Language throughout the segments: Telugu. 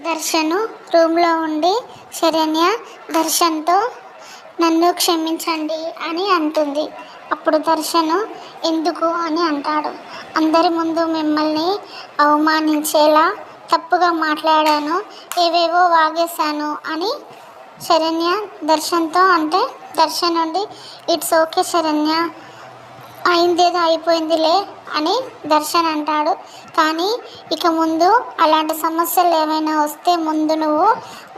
దర్శను రూమ్లో ఉండి శరణ్య దర్శన్తో నన్ను క్షమించండి అని అంటుంది. అప్పుడు దర్శను ఎందుకు అని అంటాడు. అందరి ముందు మిమ్మల్ని అవమానించేలా తప్పుగా మాట్లాడాను, ఏవేవో వాగేశాను అని శరణ్య దర్శన్తో అంటే దర్శన్ నుండి ఇట్స్ ఓకే శరణ్య, అయిందేదో అయిపోయిందిలే అని దర్శన్ అంటాడు. కానీ ఇక ముందు అలాంటి సమస్యలు ఏమైనా వస్తే ముందు నువ్వు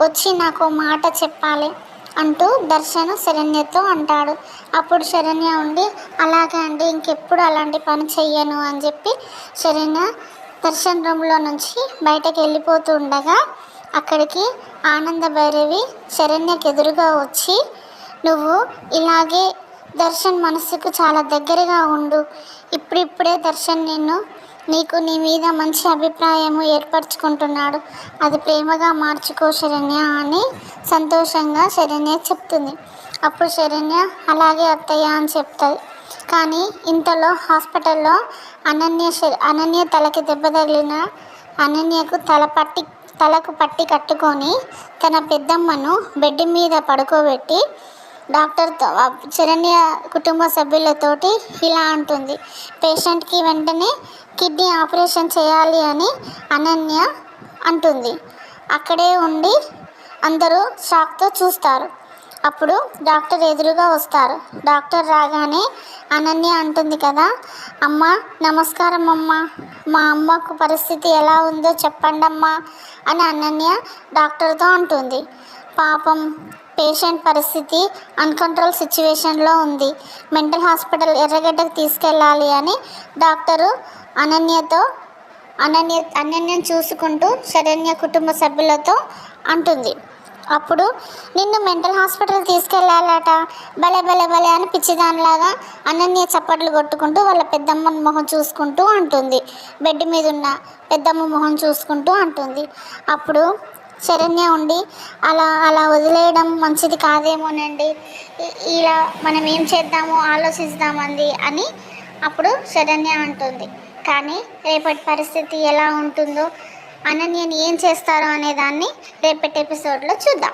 వచ్చి నాకు మాట చెప్పాలి అంటూ దర్శన్ శరణ్యతో అంటాడు. అప్పుడు శరణ్య ఉండి అలాగే అండి, ఇంకెప్పుడు అలాంటి పని చెయ్యను అని చెప్పి శరణ్య దర్శన్ రూమ్లో నుంచి బయటకు వెళ్ళిపోతూ ఉండగా అక్కడికి ఆనంద భైరవి శరణ్యకి ఎదురుగా వచ్చి నువ్వు ఇలాగే దర్శన్ మనసుకు చాలా దగ్గరగా ఉండు, ఇప్పుడిప్పుడే దర్శన్ నీకు నీ మీద మంచి అభిప్రాయము ఏర్పరచుకుంటున్నాడు, అది ప్రేమగా మార్చుకో శరణ్య అని సంతోషంగా శరణ్య చెప్తుంది. అప్పుడు శరణ్య అలాగే అత్తయ్య అని చెప్తుంది. కానీ ఇంతలో హాస్పిటల్లో అనన్య తలకి దెబ్బ తగిలిన అనన్యకు తలకు పట్టి కట్టుకొని తన పెద్దమ్మను బెడ్ మీద పడుకోబెట్టి డాక్టర్తో శరణ్య కుటుంబ సభ్యులతోటి ఇలా అంటుంది. పేషెంట్కి వెంటనే కిడ్నీ ఆపరేషన్ చేయాలి అని అనన్య అంటుంది. అక్కడే ఉండి అందరూ షాక్తో చూస్తారు. అప్పుడు డాక్టర్ ఎదురుగా వస్తారు. డాక్టర్ రాగానే అనన్య అంటుంది కదా, అమ్మ నమస్కారం అమ్మ, మా అమ్మకు పరిస్థితి ఎలా ఉందో చెప్పండి అమ్మా అని అనన్య డాక్టర్తో అంటుంది. పాపం పేషెంట్ పరిస్థితి అన్కంట్రోల్ సిచ్యువేషన్లో ఉంది, మెంటల్ హాస్పిటల్ ఎర్రగడ్డకు తీసుకెళ్ళాలి అని డాక్టరు అనన్యను చూసుకుంటూ శరణ్య కుటుంబ సభ్యులతో అంటుంది. అప్పుడు నిన్ను మెంటల్ హాస్పిటల్ తీసుకెళ్ళాలట, భలే భలే భలే అని పిచ్చిదానిలాగా అనన్య చప్పట్లు కొట్టుకుంటూ వాళ్ళ పెద్దమ్మ మొహం చూసుకుంటూ అంటుంది. బెడ్ మీద ఉన్న పెద్దమ్మ మొహం చూసుకుంటూ అంటుంది. అప్పుడు శరణ్య ఉండి అలా వదిలేయడం మంచిది కాదేమోనండి, ఇలా మనం ఏం చేద్దామో ఆలోచిద్దామంది అని అప్పుడు శరణ్య అంటుంది. కానీ రేపటి పరిస్థితి ఎలా ఉంటుందో, అనన్యని ఏం చేస్తారో అనేదాన్ని రేపటి ఎపిసోడ్లో చూద్దాం.